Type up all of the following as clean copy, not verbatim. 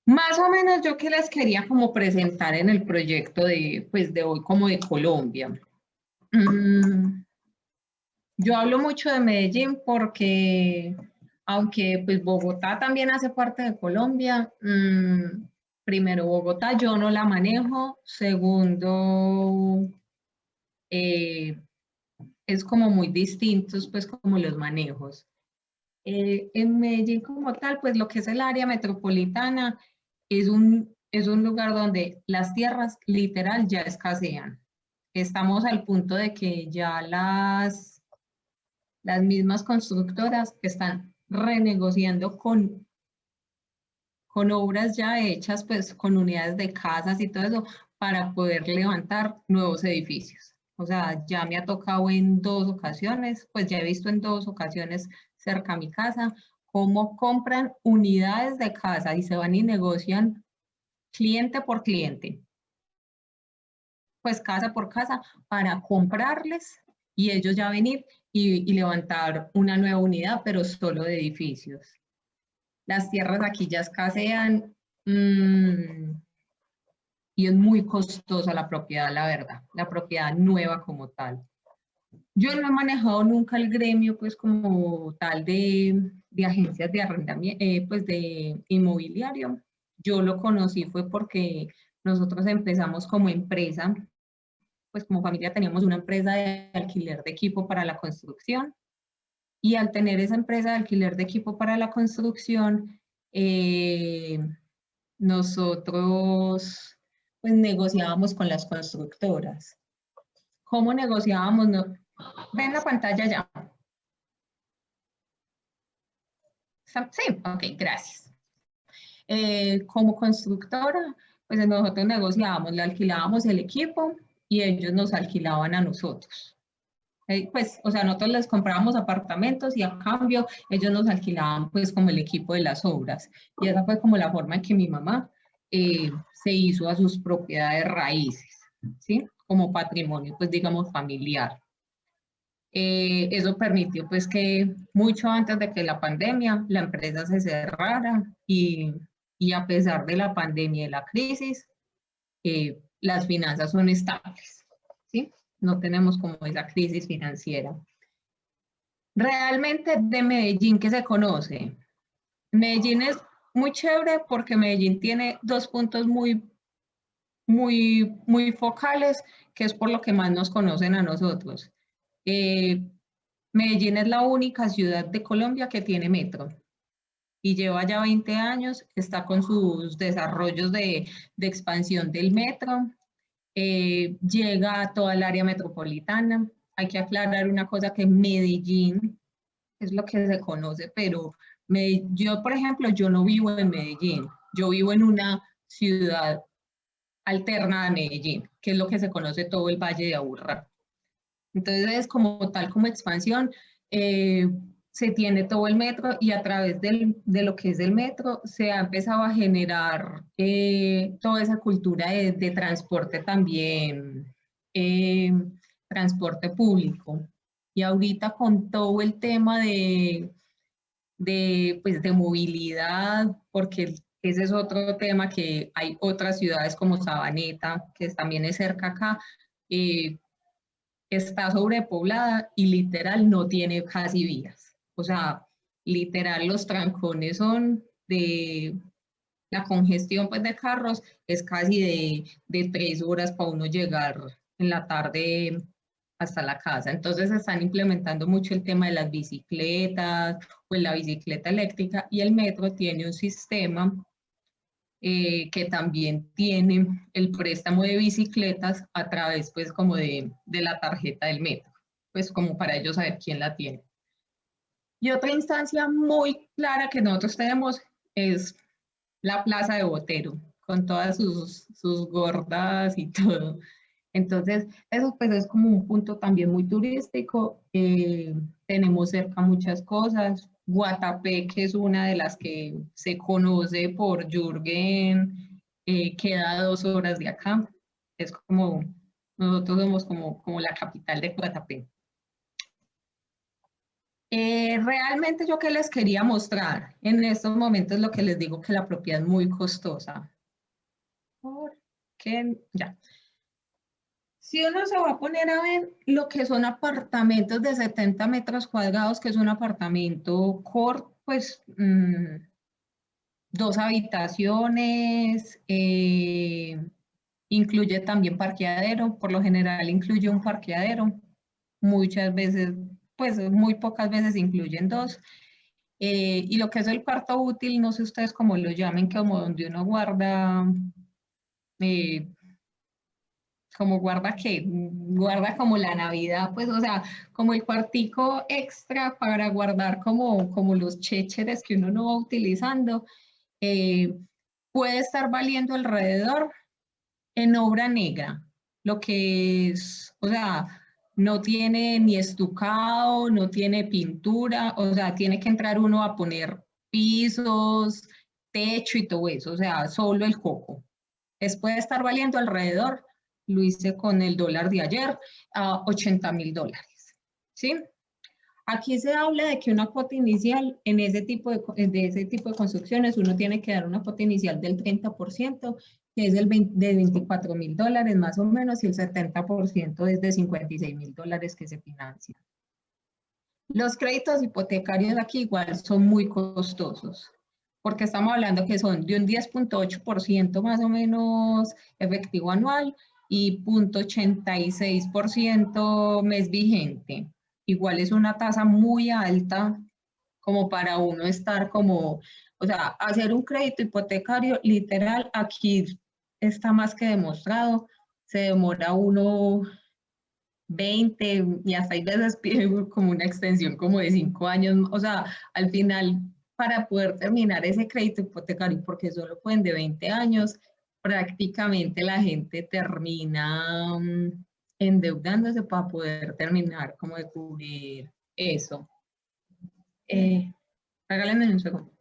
Más o menos yo que les quería como presentar en el proyecto de, pues de hoy como de Colombia. Yo hablo mucho de Medellín porque, aunque pues Bogotá también hace parte de Colombia, primero Bogotá yo no la manejo, segundo eh, es como muy distintos pues como los manejos. En Medellín como tal, pues lo que es el área metropolitana es un lugar donde las tierras literal ya escasean. Estamos al punto de que ya las mismas constructoras están renegociando con obras ya hechas, pues con unidades de casas y todo eso, para poder levantar nuevos edificios. O sea, ya me ha tocado en dos ocasiones, pues ya he visto en dos ocasiones cerca a mi casa, cómo compran unidades de casa y se van y negocian cliente por cliente, pues casa por casa, para comprarles y ellos ya venir y levantar una nueva unidad, pero solo de edificios. Las tierras aquí ya escasean y es muy costosa la propiedad, la verdad, la propiedad nueva como tal. Yo no he manejado nunca el gremio, pues como tal de agencias de arrendamiento, pues de inmobiliario. Yo lo conocí fue porque nosotros empezamos como empresa, pues como familia teníamos una empresa de alquiler de equipo para la construcción y al tener esa empresa de alquiler de equipo para la construcción, eh, nosotros pues negociábamos con las constructoras. ¿Cómo negociábamos? No, ven la pantalla ya. Sí, ok, gracias. Como constructora, pues nosotros negociábamos, le alquilábamos el equipo y ellos nos alquilaban a nosotros. Pues, o sea, nosotros les comprábamos apartamentos y a cambio ellos nos alquilaban pues como el equipo de las obras. Y esa fue como la forma en que mi mamá se hizo a sus propiedades raíces, ¿sí? Como patrimonio, pues digamos, familiar. Eso permitió pues que mucho antes de que la pandemia la empresa se cerrara y a pesar de la pandemia y la crisis, las finanzas son estables, ¿sí? No tenemos como esa crisis financiera. Realmente de Medellín, ¿qué se conoce? Medellín es muy chévere porque Medellín tiene dos puntos muy focales, que es por lo que más nos conocen a nosotros. Eh, Medellín es la única ciudad de Colombia que tiene metro y lleva ya 20 años, está con sus desarrollos de expansión del metro, llega a toda el área metropolitana. Hay que aclarar una cosa, que Medellín es lo que se conoce, pero yo, por ejemplo, yo no vivo en Medellín, yo vivo en una ciudad alterna a Medellín, que es lo que se conoce todo el Valle de Aburrá. Entonces, como tal, como expansión, eh, se tiene todo el metro y a través de lo que es el metro se ha empezado a generar toda esa cultura de transporte también, eh, transporte público. Y ahorita con todo el tema pues, de movilidad, porque ese es otro tema, que hay otras ciudades como Sabaneta, que también es cerca acá, eh, está sobrepoblada y literal no tiene casi vías. O sea, literal los trancones son de la congestión pues de carros, es casi de 3 horas para uno llegar en la tarde hasta la casa. Entonces están implementando mucho el tema de las bicicletas, pues la bicicleta eléctrica, y el metro tiene un sistema que también tiene el préstamo de bicicletas a través pues como de la tarjeta del metro, pues como para ellos saber quién la tiene. Y otra instancia muy clara que nosotros tenemos es la Plaza de Botero, con todas sus gordas y todo. Entonces, eso pues es como un punto también muy turístico. Tenemos cerca muchas cosas. Guatapé, que es una de las que se conoce por Jürgen, queda a 2 horas de acá. Es como, nosotros somos como la capital de Guatapé. Realmente yo que les quería mostrar, en estos momentos lo que les digo que la propiedad es muy costosa. Porque, ya. Si uno se va a poner a ver lo que son apartamentos de 70 metros cuadrados, que es un apartamento corto, pues 2 habitaciones, incluye también parqueadero, por lo general incluye un parqueadero, muchas veces, pues muy pocas veces incluyen dos. Y lo que es el cuarto útil, no sé ustedes cómo lo llamen, como donde uno guarda, eh, como guarda qué, guarda como la Navidad, pues o sea, como el cuartico extra para guardar como los chécheres que uno no va utilizando, eh, puede estar valiendo alrededor en obra negra, lo que es, o sea, no tiene ni estucado, no tiene pintura, o sea, tiene que entrar uno a poner pisos, techo y todo eso, o sea, solo el coco. Puede estar valiendo alrededor, lo hice con el dólar de ayer, a $80.000, ¿sí? Aquí se habla de que una cuota inicial en ese tipo de ese tipo de construcciones, uno tiene que dar una cuota inicial del 30%, que es de $24.000 más o menos, y el 70% es de $56.000 que se financia. Los créditos hipotecarios aquí igual son muy costosos, porque estamos hablando que son de un 10.8% más o menos efectivo anual y 0.86% mes vigente. Igual es una tasa muy alta como para uno estar como, o sea, hacer un crédito hipotecario literal aquí está más que demostrado, se demora uno 20 y hasta hay veces pide como una extensión como de 5 años, o sea, al final para poder terminar ese crédito hipotecario, porque solo pueden de 20 años, prácticamente la gente termina endeudándose para poder terminar como de cubrir eso. Regálame un segundo.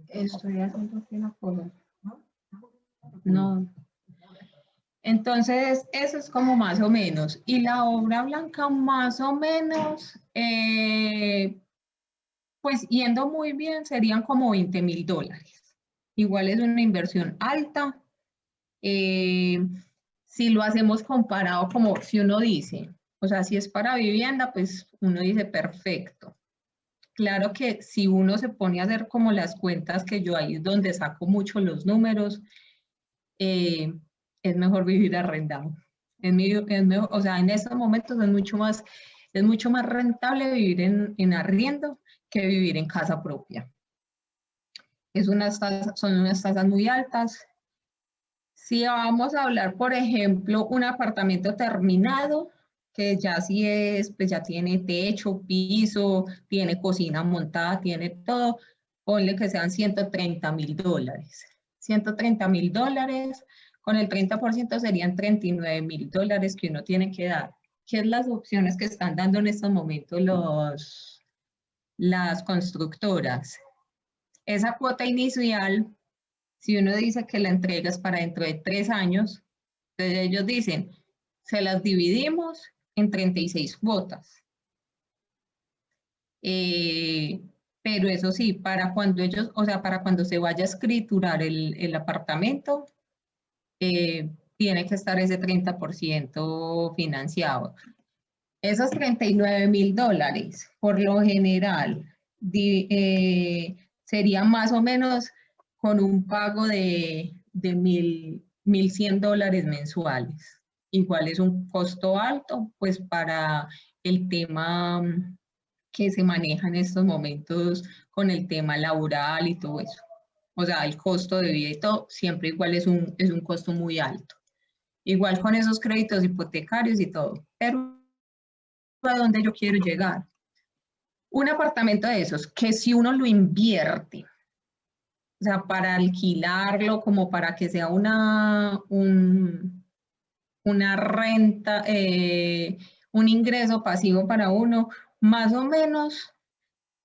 Estoy haciendo aquí una cosa. No. Entonces, eso es como más o menos. Y la obra blanca más o menos, pues yendo muy bien, serían como $20.000. Igual es una inversión alta. Si lo hacemos comparado como si uno dice, o sea, si es para vivienda, pues uno dice perfecto. Claro que si uno se pone a hacer como las cuentas, que yo ahí es donde saco mucho los números, es mejor vivir arrendado. O sea, en estos momentos es mucho más rentable vivir en arriendo que vivir en casa propia. Son unas tasas muy altas. Si vamos a hablar, por ejemplo, un apartamento terminado, que ya sí es, pues ya tiene techo, piso, tiene cocina montada, tiene todo, ponle que sean $130.000. $130.000, con el 30% serían $39.000 que uno tiene que dar. ¿Qué es las opciones que están dando en estos momentos las constructoras? Esa cuota inicial, si uno dice que la entrega es para dentro de 3 años, entonces ellos dicen, se las dividimos en 36 cuotas. Pero eso sí, para cuando ellos, o sea, para cuando se vaya a escriturar el apartamento, tiene que estar ese 30% financiado. Esos $39.000, por lo general, serían más o menos con un pago de $1.100 mensuales. Igual es un costo alto, pues para el tema que se maneja en estos momentos con el tema laboral y todo eso. O sea, el costo de vida y todo, siempre igual es un costo muy alto. Igual con esos créditos hipotecarios y todo. Pero a dónde yo quiero llegar. Un apartamento de esos, que si uno lo invierte, o sea, para alquilarlo, como para que sea una renta, un ingreso pasivo para uno, más o menos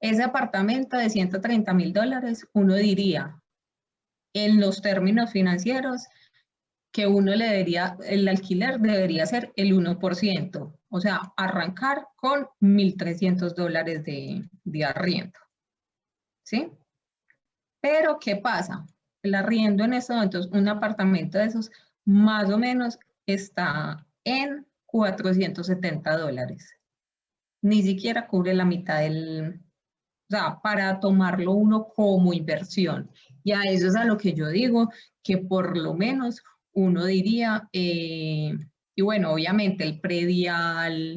ese apartamento de $130.000, uno diría, en los términos financieros, que el alquiler debería ser el 1%, o sea, arrancar con $1.300 de arriendo, ¿sí? Pero, ¿qué pasa? El arriendo en estos momentos, un apartamento de esos, más o menos está en $470. Ni siquiera cubre la mitad o sea, para tomarlo uno como inversión. Y a eso es a lo que yo digo, que por lo menos uno diría, y bueno, obviamente el predial,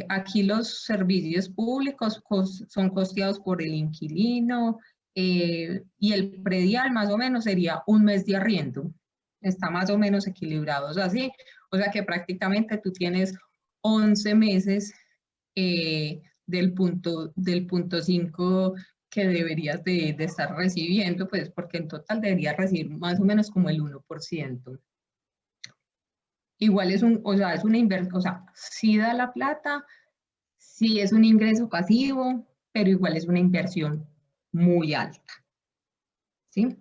aquí los servicios públicos son costeados por el inquilino, y el predial más o menos sería un mes de arriendo. Está más o menos equilibrado, así. O sea que prácticamente tú tienes 11 meses del punto 5 que deberías de estar recibiendo, pues porque en total deberías recibir más o menos como el 1%. Igual o sea, es una inversión, o sea, sí da la plata, sí es un ingreso pasivo, pero igual es una inversión muy alta, ¿sí?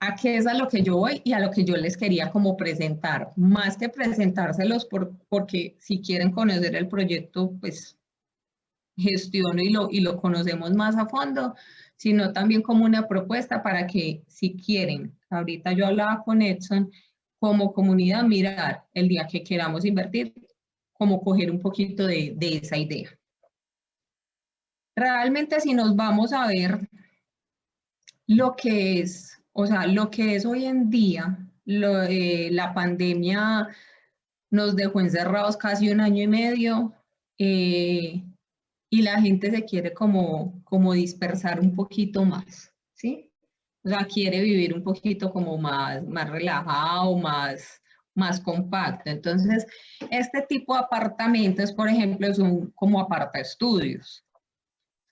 ¿A qué es a lo que yo voy y a lo que yo les quería como presentar? Más que presentárselos porque si quieren conocer el proyecto, pues gestiono y lo conocemos más a fondo, sino también como una propuesta para que si quieren, ahorita yo hablaba con Edson, como comunidad mirar el día que queramos invertir, como coger un poquito de esa idea. Realmente si nos vamos a ver lo que es, o sea, lo que es hoy en día, la pandemia nos dejó encerrados casi 1 año y medio, y la gente se quiere como dispersar un poquito más, ¿sí? O sea, quiere vivir un poquito como más relajado, más compacto. Entonces, este tipo de apartamentos, por ejemplo, son como apartaestudios.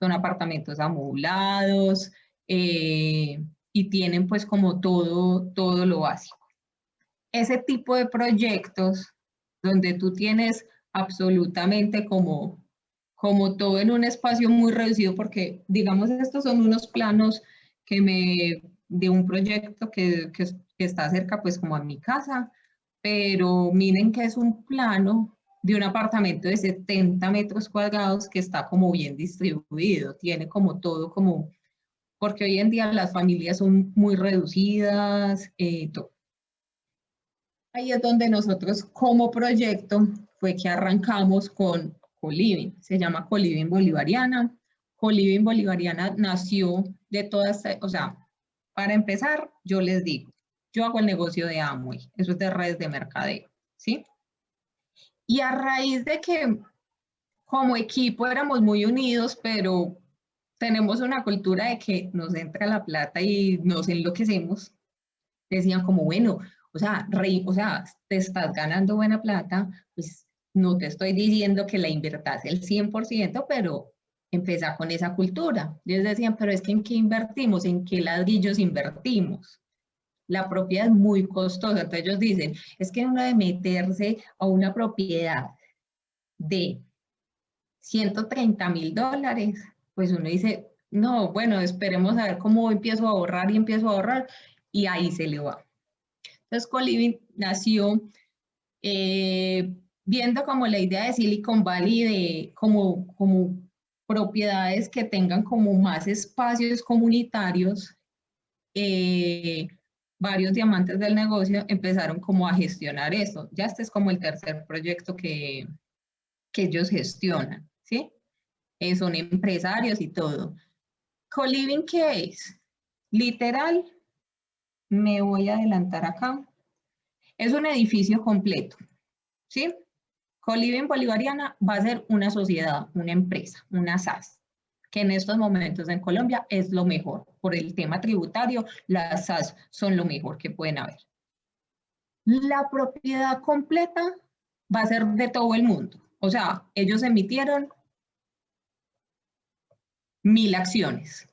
Son apartamentos amoblados, y tienen pues como todo lo básico. Ese tipo de proyectos donde tú tienes absolutamente como todo en un espacio muy reducido, porque digamos estos son unos planos de un proyecto que está cerca pues como a mi casa, pero miren que es un plano de un apartamento de 70 metros cuadrados que está como bien distribuido, tiene como todo como, porque hoy en día las familias son muy reducidas, todo. Ahí es donde nosotros como proyecto fue que arrancamos con Coliving, se llama Coliving Bolivariana. Coliving Bolivariana nació de todas, o sea, para empezar, yo les digo, yo hago el negocio de Amway, eso es de redes de mercadeo, ¿sí? Y a raíz de que como equipo éramos muy unidos, pero tenemos una cultura de que nos entra la plata y nos enloquecemos, decían como, bueno, o sea, te estás ganando buena plata, pues no te estoy diciendo que la inviertas el 100%, pero empezá con esa cultura. Ellos decían, pero es que ¿en qué invertimos? ¿En qué ladrillos invertimos? La propiedad es muy costosa. Entonces ellos dicen, es que uno de meterse a una propiedad de $130.000, pues uno dice, no, bueno, esperemos a ver cómo empiezo a ahorrar y empiezo a ahorrar, y ahí se le va. Entonces, Coliving nació viendo como la idea de Silicon Valley, de como propiedades que tengan como más espacios comunitarios. Varios diamantes del negocio empezaron como a gestionar eso. Ya este es como el tercer proyecto que ellos gestionan, ¿sí? Son empresarios y todo. Coliving, ¿qué es? Literal, me voy a adelantar acá. Es un edificio completo, ¿sí? Coliving Bolivariana va a ser una sociedad, una empresa, una SAS, que en estos momentos en Colombia es lo mejor. Por el tema tributario, las SAS son lo mejor que pueden haber. La propiedad completa va a ser de todo el mundo. O sea, ellos emitieron 1.000 acciones.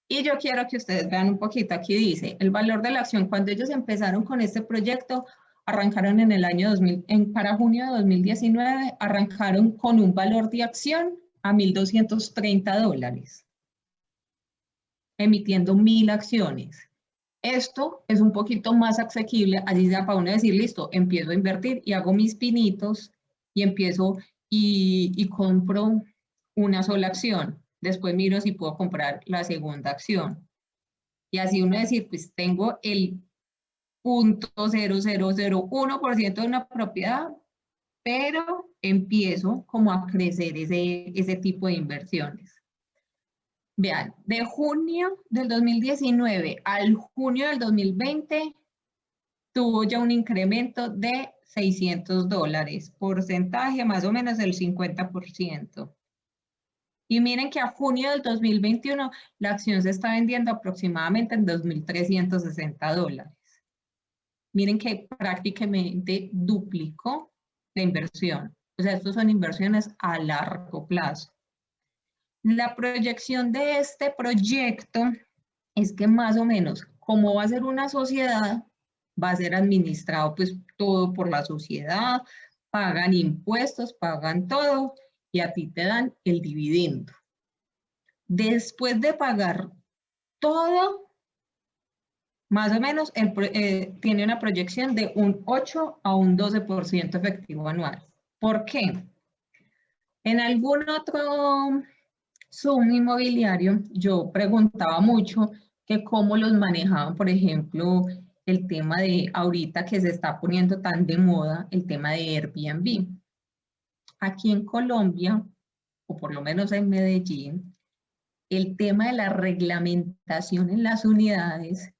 Y yo quiero que ustedes vean un poquito, aquí dice, el valor de la acción, cuando ellos empezaron con este proyecto, arrancaron en el año 2000, para junio de 2019, arrancaron con un valor de acción a $1.230, emitiendo 1.000 acciones. Esto es un poquito más asequible, así sea para uno decir, listo, empiezo a invertir y hago mis pinitos y empiezo y compro una sola acción. Después miro si puedo comprar la segunda acción. Y así uno decir, pues tengo el 0.0001% de una propiedad, pero empiezo como a crecer ese tipo de inversiones. Vean, de junio del 2019 al junio del 2020 tuvo ya un incremento de $600, porcentaje más o menos del 50%. Y miren que a junio del 2021 la acción se está vendiendo aproximadamente en $2.360. Miren que prácticamente duplicó la inversión. O sea, estos son inversiones a largo plazo. La proyección de este proyecto es que más o menos, como va a ser una sociedad, va a ser administrado pues todo por la sociedad, pagan impuestos, pagan todo y a ti te dan el dividendo. Después de pagar todo, más o menos tiene una proyección de un 8 a un 12% efectivo anual. ¿Por qué? En algún otro Zoom inmobiliario, yo preguntaba mucho que cómo los manejaban, por ejemplo, el tema de ahorita que se está poniendo tan de moda, el tema de Airbnb. Aquí en Colombia, o por lo menos en Medellín, el tema de la reglamentación en las unidades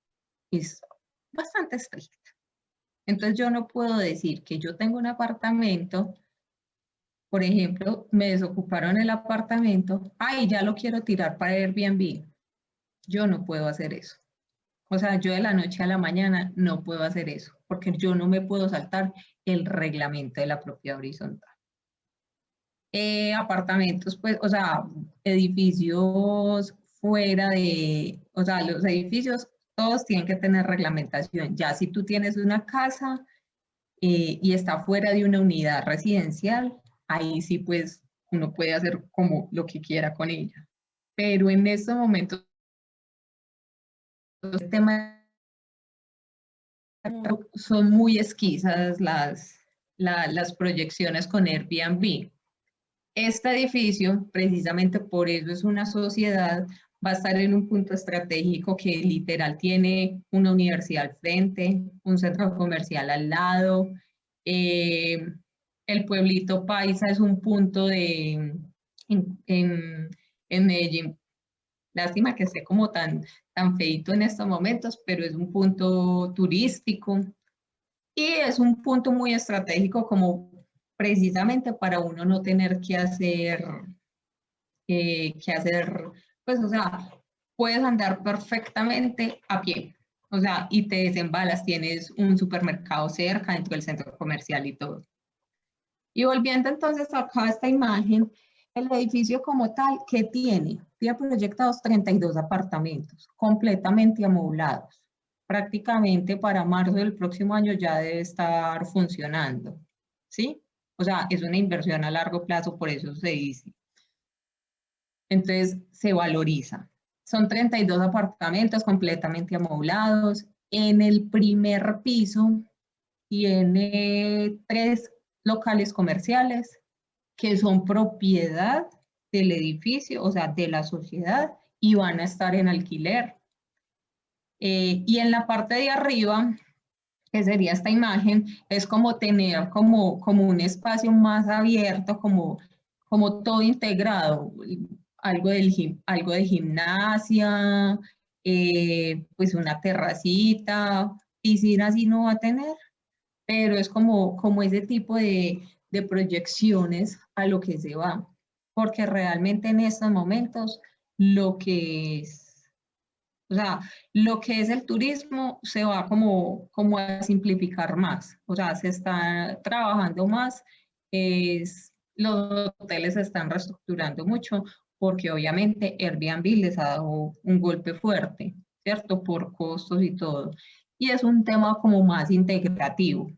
es bastante estricta. Entonces yo no puedo decir que yo tengo un apartamento, por ejemplo, me desocuparon el apartamento, ay, ya lo quiero tirar para Airbnb. Yo no puedo hacer eso. O sea, yo de la noche a la mañana no puedo hacer eso, porque yo no me puedo saltar el reglamento de la propiedad horizontal. Apartamentos, pues, o sea, edificios fuera de, o sea, los edificios, todos tienen que tener reglamentación. Ya si tú tienes una casa y está fuera de una unidad residencial, ahí sí, pues, uno puede hacer como lo que quiera con ella. Pero en estos momentos, el tema son muy esquisas las proyecciones con Airbnb. Este edificio, precisamente por eso es una sociedad, va a estar en un punto estratégico que literal tiene una universidad al frente, un centro comercial al lado, eh, el pueblito Paisa es un punto en Medellín. Lástima que esté como tan feito en estos momentos, pero es un punto turístico y es un punto muy estratégico como precisamente para uno no tener pues, o sea, puedes andar perfectamente a pie, o sea, y te desembalas, tienes un supermercado cerca dentro del centro comercial y todo. Y volviendo entonces acá a esta imagen, el edificio como tal, ¿qué tiene? Tiene proyectados 32 apartamentos, completamente amoblados. Prácticamente para marzo del próximo año ya debe estar funcionando, ¿sí? O sea, es una inversión a largo plazo, por eso se dice. Entonces, se valoriza. Son 32 apartamentos completamente amoblados. En el primer piso tiene 3 locales comerciales que son propiedad del edificio, o sea, de la sociedad, y van a estar en alquiler. Y en la parte de arriba, que sería esta imagen, es como tener como un espacio más abierto, como todo integrado, algo de gimnasia, pues una terracita, piscina sí no va a tener, pero es como ese tipo de proyecciones a lo que se va, porque realmente en estos momentos lo que es, o sea, lo que es el turismo se va como a simplificar más, o sea, se está trabajando más, los hoteles se están reestructurando mucho, porque obviamente Airbnb les ha dado un golpe fuerte, ¿cierto? Por costos y todo. Y es un tema como más integrativo.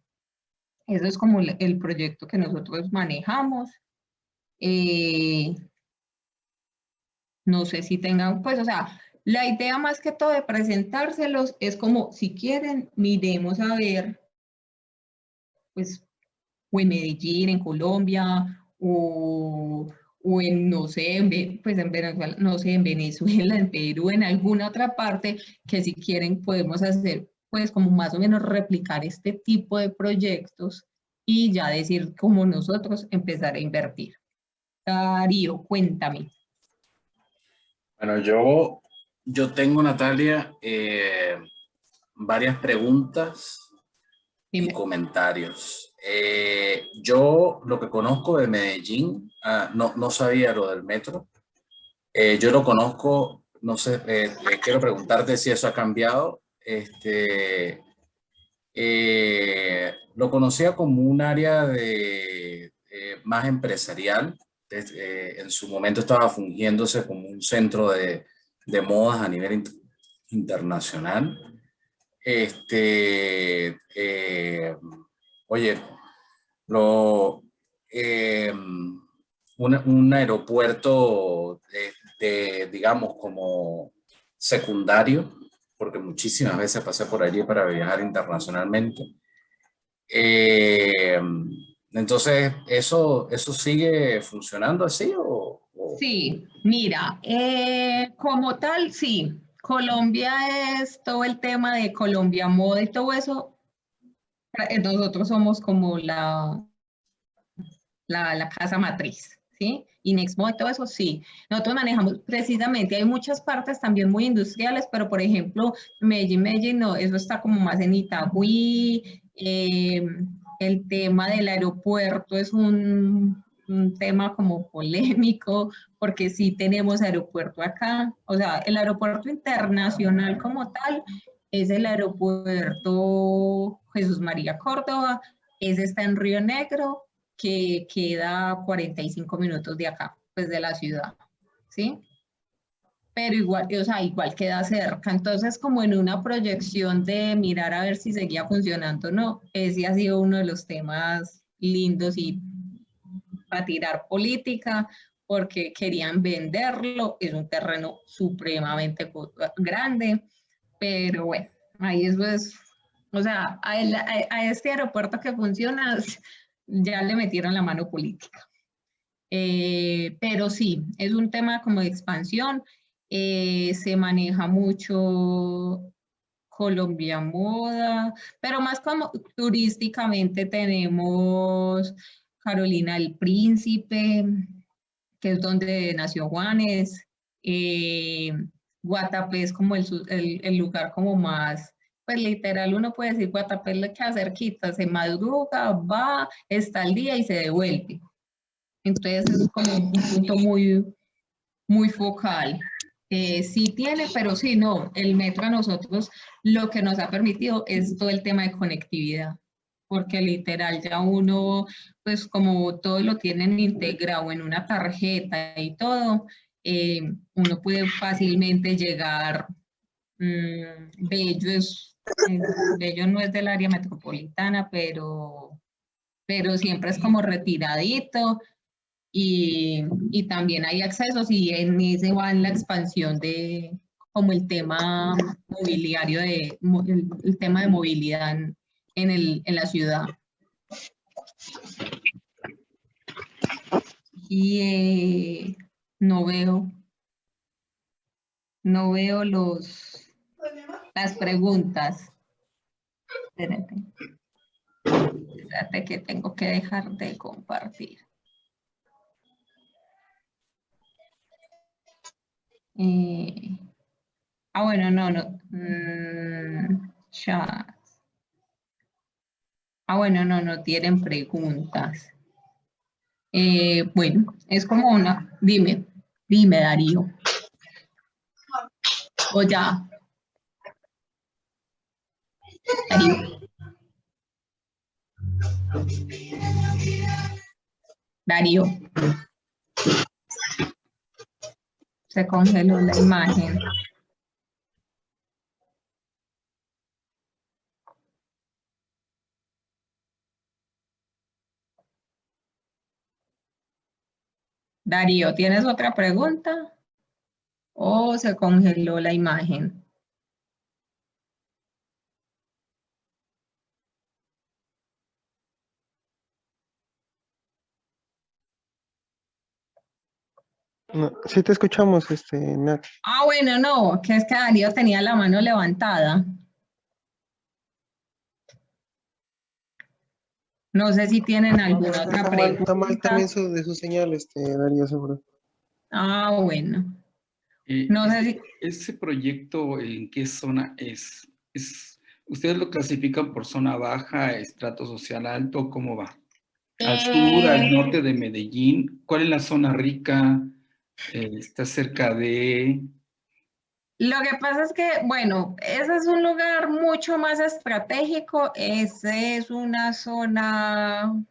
Eso es como el proyecto que nosotros manejamos. Eh, no sé si tengan, pues, o sea, La idea más que todo de presentárselos es como, si quieren, miremos a ver, pues, o en Medellín, en Colombia, o en, no sé, pues en Venezuela, no sé, en Venezuela, en Perú, en alguna otra parte, que si quieren podemos hacer, pues como más o menos replicar este tipo de proyectos y ya decir como nosotros empezar a invertir. Darío, cuéntame. Bueno, yo tengo, Natalia, varias preguntas y Dime. comentarios. Yo lo que conozco de Medellín, no sabía lo del metro. Yo lo conozco, no sé, quiero preguntarte si eso ha cambiado. Lo conocía como un área de, más empresarial. En su momento estaba fungiéndose como un centro de modas a nivel internacional. Eh, oye, lo, eh, un aeropuerto digamos, como secundario, porque muchísimas veces pasé por allí para viajar internacionalmente. Eh, entonces, ¿eso sigue funcionando así Sí, mira, como tal, sí, Colombia es todo el tema de Colombia Moda y todo eso. Nosotros somos como la casa matriz, ¿sí? Y Nexmo y todo eso, sí. Nosotros manejamos precisamente, hay muchas partes también muy industriales, pero por ejemplo, Medellín, no, eso está como más en Itagüí. El tema del aeropuerto es un tema como polémico, porque sí tenemos aeropuerto acá. O sea, el aeropuerto internacional como tal es el aeropuerto Jesús María Córdoba, ese está en Río Negro, que queda 45 minutos de acá, pues de la ciudad, ¿sí? Pero igual, o sea, igual queda cerca. Entonces, como en una proyección de mirar a ver si seguía funcionando o no, ese ha sido uno de los temas lindos y para tirar política, porque querían venderlo, es un terreno supremamente grande, pero bueno, ahí eso es, o sea, a este aeropuerto que funciona ya le metieron la mano política. Pero sí, es un tema como de expansión, se maneja mucho Colombia Moda, pero más como turísticamente tenemos Carolina el Príncipe, que es donde nació Juanes. eh, Guatapé es como el lugar como más, pues literal uno puede decir Guatapé le queda cerquita, se madruga, va, está al día y se devuelve. Entonces es como un punto muy focal. Sí tiene, pero sí no. El metro a nosotros lo que nos ha permitido es todo el tema de conectividad, porque literal ya uno, pues como todo lo tienen integrado en una tarjeta y todo, eh, uno puede fácilmente llegar. Bello no es del área metropolitana, pero siempre es como retiradito y también hay accesos y en ese va en la expansión de como el tema mobiliario el tema de movilidad en la ciudad. Y no veo, no veo las preguntas. Espérate, espérate que tengo que dejar de compartir. Eh, bueno, no. Chat. Bueno, no tienen preguntas. Bueno, es como una, dime Darío, o ya, Darío, Darío, se congeló la imagen. Darío, ¿tienes otra pregunta? O se congeló la imagen. No, sí te escuchamos, Nat. Ah, bueno, no, que es que Darío tenía la mano levantada. No sé si tienen alguna otra Está mal también pregunta. de su señal, Darío, seguro. Ah, bueno. No sé si... ¿Ese proyecto en qué zona es? ¿Ustedes lo clasifican por zona baja, estrato social alto? ¿Cómo va? ¿Al sur, al norte de Medellín? ¿Cuál es la zona rica? ¿Está cerca de...? Lo que pasa es que, bueno, ese es un lugar mucho más estratégico. Ese es una zona,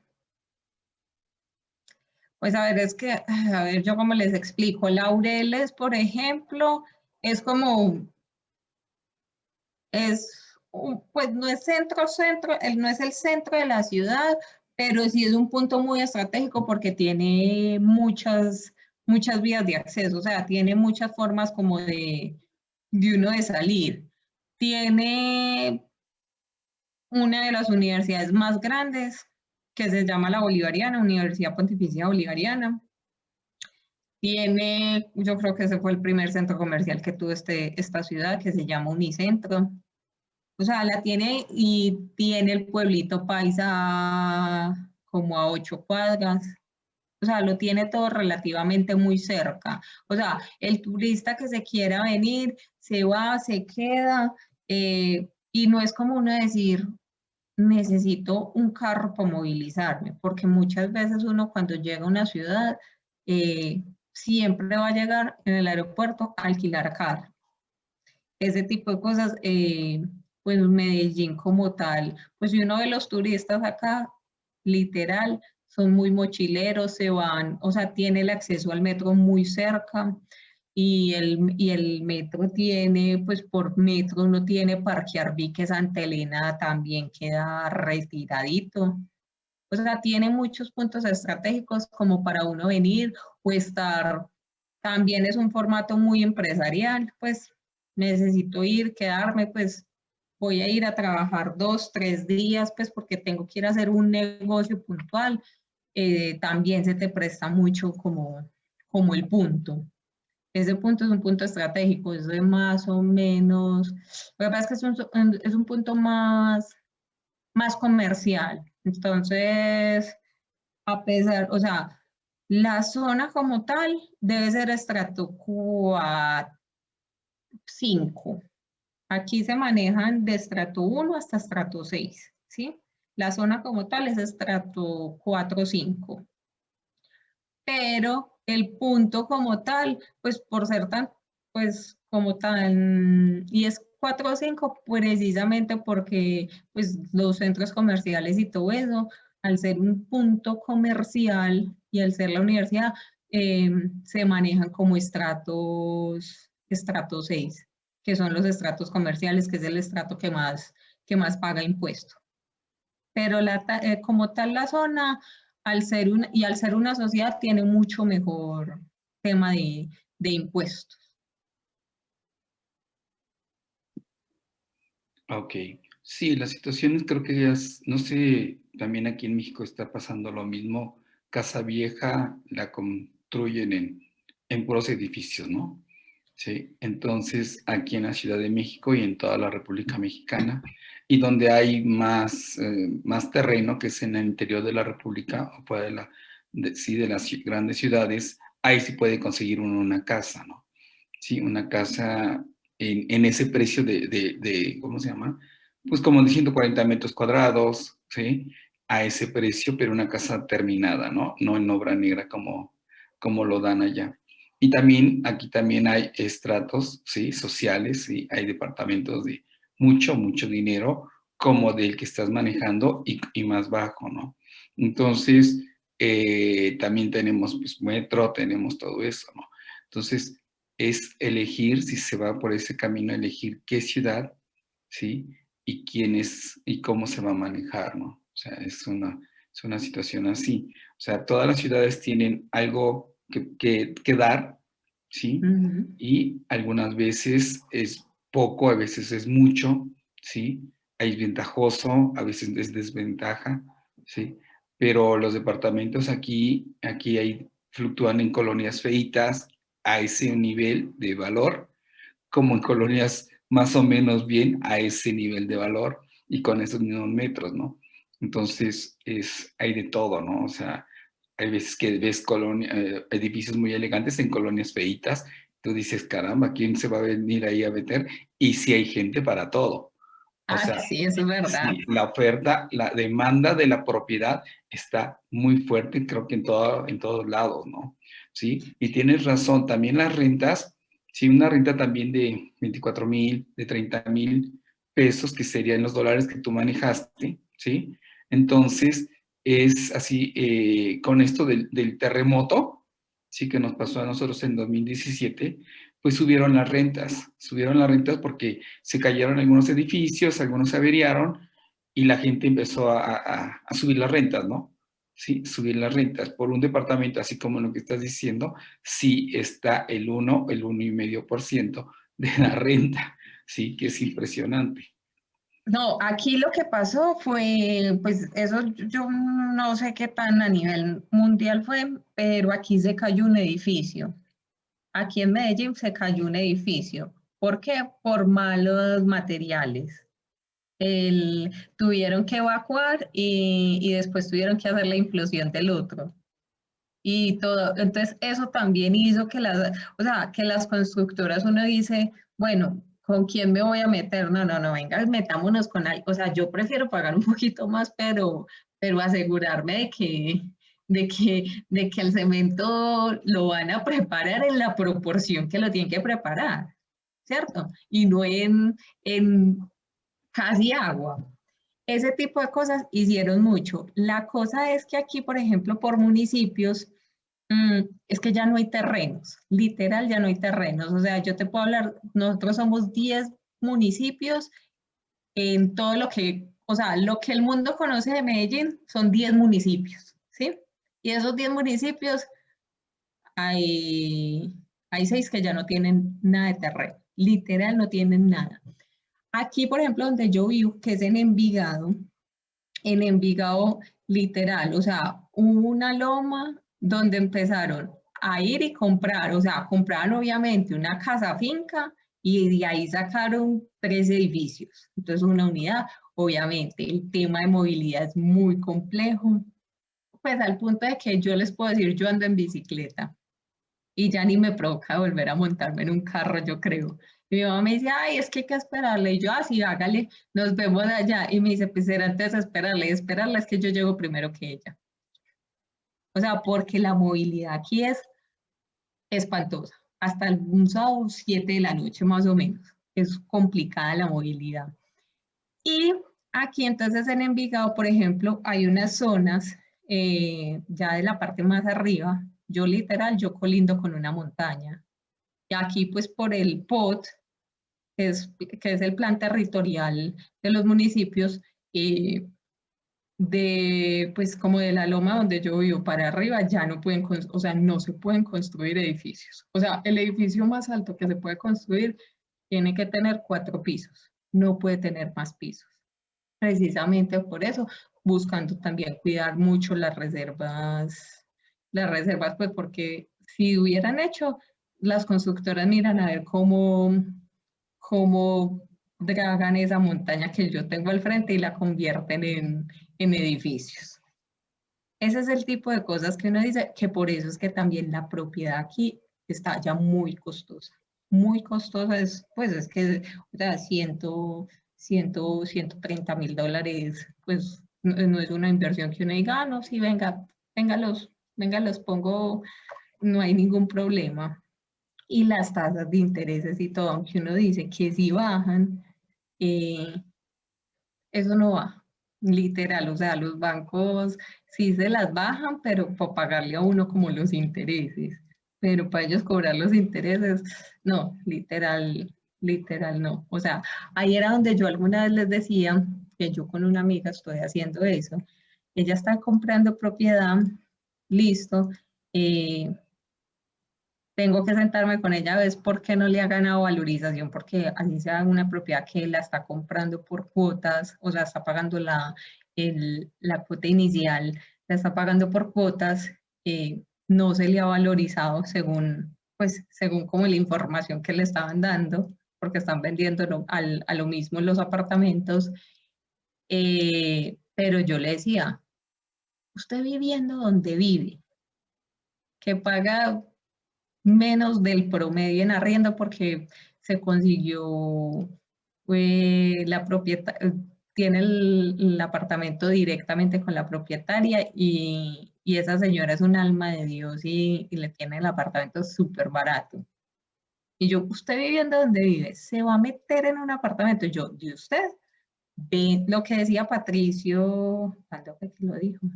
pues a ver, es que, a ver, yo cómo les explico. Laureles, por ejemplo, es como, pues no es centro, no es el centro de la ciudad, pero sí es un punto muy estratégico porque tiene muchas vías de acceso, o sea, tiene muchas formas como de uno de salir. Tiene una de las universidades más grandes que se llama la Bolivariana, Universidad Pontificia Bolivariana. Tiene, yo creo que ese fue el primer centro comercial que tuvo esta ciudad, que se llama Unicentro. O sea, la tiene y tiene el pueblito paisa como a 8 cuadras. O sea, lo tiene todo relativamente muy cerca. O sea, el turista que se quiera venir, se va, se queda, y no es como uno decir, necesito un carro para movilizarme, porque muchas veces uno cuando llega a una ciudad, siempre va a llegar en el aeropuerto a alquilar carro. Ese tipo de cosas, pues Medellín como tal, pues si uno de los turistas acá, literal, son muy mochileros, se van, o sea, tiene el acceso al metro muy cerca y el metro tiene, pues por metro uno tiene parquear que Santa Elena también queda retiradito. O sea, tiene muchos puntos estratégicos como para uno venir o estar. También es un formato muy empresarial, pues necesito ir, quedarme, pues voy a ir a trabajar 2, 3 días, pues porque tengo que ir a hacer un negocio puntual. También se te presta mucho como el punto. Ese punto es un punto estratégico, es de más o menos, lo que pasa es que es un punto más comercial. Entonces, a pesar, o sea, la zona como tal debe ser estrato 4, 5. Aquí se manejan de estrato 1 hasta estrato 6, ¿sí? La zona como tal es estrato 4, 5. Pero el punto como tal, pues por ser tan, pues como tan, y es 4 o 5 precisamente porque pues los centros comerciales y todo eso, al ser un punto comercial y al ser la universidad, se manejan como estratos 6, que son los estratos comerciales, que es el estrato que más paga impuestos. Pero como tal la zona, al ser una sociedad, tiene mucho mejor tema de impuestos. Ok. Sí, las situaciones creo que ya, no sé, también aquí en México está pasando lo mismo. Casa Vieja la construyen en puros edificios, ¿no? Sí, entonces aquí en la Ciudad de México y en toda la República Mexicana, y donde hay más terreno, que es en el interior de la República, o fuera sí, de las grandes ciudades, ahí sí puede conseguir uno una casa, ¿no? Sí, una casa en ese precio ¿cómo se llama? Pues como de 140 metros cuadrados, ¿sí? A ese precio, pero una casa terminada, ¿no? No en obra negra como lo dan allá. Y también, aquí también hay estratos, ¿sí? Sociales, ¿sí? Hay departamentos de mucho, mucho dinero, como del que estás manejando y más bajo, ¿no? Entonces, también tenemos, pues, metro, tenemos todo eso, ¿no? Entonces, es elegir, si se va por ese camino, elegir qué ciudad, ¿sí? Y quién es, y cómo se va a manejar, ¿no? O sea, es una situación así. O sea, todas las ciudades tienen algo que dar, ¿sí? Y algunas veces es poco, a veces es mucho, ¿sí? Es ventajoso, a veces es desventaja, ¿sí? Pero los departamentos aquí fluctúan en colonias feitas a ese nivel de valor, como en colonias más o menos bien a ese nivel de valor y con esos mismos metros, ¿no? Entonces, hay de todo, ¿no? O sea, hay veces que ves edificios muy elegantes en colonias feitas, tú dices, caramba, ¿quién se va a venir ahí a meter? Y sí hay gente para todo. O sea, sí, eso es verdad. sí, la oferta, la demanda de la propiedad está muy fuerte, creo que en todos lados, ¿no? Sí, y tienes razón, también las rentas, sí, una renta también de 24,000, de 30,000 pesos, que serían los dólares que tú manejaste, ¿sí? Entonces, es así, con esto del terremoto, sí, que nos pasó a nosotros en 2017, pues subieron las rentas porque se cayeron algunos edificios, algunos se averiaron y la gente empezó a subir las rentas, ¿no? Sí, subir las rentas por un departamento, así como lo que estás diciendo, sí está el 1,5% de la renta, sí, que es impresionante. No, aquí lo que pasó fue, pues eso yo no sé qué tan a nivel mundial fue, pero aquí se cayó un edificio. Aquí en Medellín se cayó un edificio. ¿Por qué? Por malos materiales. Tuvieron que evacuar y después tuvieron que hacer la implosión del otro. Y todo, entonces eso también hizo que o sea, que las constructoras uno dice, bueno, ¿con quién me voy a meter? No, venga, metámonos con algo. O sea, yo prefiero pagar un poquito más, pero asegurarme de que el cemento lo van a preparar en la proporción que lo tienen que preparar, ¿cierto? Y no en casi agua. Ese tipo de cosas hicieron mucho. La cosa es que aquí, por ejemplo, por municipios, es que ya no hay terrenos, literal ya no hay terrenos. O sea, yo te puedo hablar, nosotros somos 10 municipios en todo lo que, o sea, lo que el mundo conoce de Medellín son 10 municipios, ¿sí? Y esos 10 municipios hay, hay 6 que ya no tienen nada de terreno, literal no tienen nada. Aquí, por ejemplo, donde yo vivo, que es en Envigado literal, o sea, hubo una loma donde empezaron a ir y comprar, o sea, compraron obviamente una casa finca y de ahí sacaron 3 edificios. Entonces, una unidad, obviamente, el tema de movilidad es muy complejo, pues al punto de que yo les puedo decir, yo ando en bicicleta y ya ni me provoca volver a montarme en un carro, yo creo. Y mi mamá me dice, ay, es que hay que esperarle. Y yo, así, hágale, nos vemos allá. Y me dice, pues era antes de esperarle es que yo llego primero que ella. O sea, porque la movilidad aquí es espantosa. Hasta un sábado, 7 de la noche más o menos. Es complicada la movilidad. Y aquí entonces en Envigado, por ejemplo, hay unas zonas ya de la parte más arriba. Yo literal, yo colindo con una montaña. Y aquí pues por el POT, que es el plan territorial de los municipios, pues como de la loma donde yo vivo para arriba, ya no pueden, o sea, no se pueden construir edificios. O sea, el edificio más alto que se puede construir tiene que tener 4 pisos, no puede tener más pisos. Precisamente por eso, buscando también cuidar mucho las reservas, pues porque si hubieran hecho, las constructoras miran a ver cómo dragan esa montaña que yo tengo al frente y la convierten en edificios. Ese es el tipo de cosas que uno dice, que por eso es que también la propiedad aquí está ya muy costosa. Muy costosa, pues es que, o sea, 130,000 dólares, pues no es una inversión que uno diga, no, sí, venga, los pongo, no hay ningún problema. Y las tasas de intereses y todo, aunque uno dice que si bajan, eh, eso no va, literal, o sea, los bancos sí se las bajan, pero para pagarle a uno como los intereses, pero para ellos cobrar los intereses, no, literal no. O sea, ahí era donde yo alguna vez les decía que yo con una amiga estoy haciendo eso, ella está comprando propiedad, listo, tengo que sentarme con ella a ver por qué no le ha ganado valorización, porque así sea una propiedad que la está comprando por cuotas, o sea, está pagando la cuota inicial, la está pagando por cuotas, no se le ha valorizado según, pues, según como la información que le estaban dando, porque están vendiendo a lo mismo los apartamentos, pero yo le decía, usted viviendo donde vive, que paga menos del promedio en arriendo porque se consiguió la propietaria, tiene el apartamento directamente con la propietaria y esa señora es un alma de Dios y le tiene el apartamento súper barato. Y yo, ¿usted viviendo donde vive? ¿Se va a meter en un apartamento? Yo, ¿y usted? Ve lo que decía Patricio, ¿cuándo fue que lo dijo?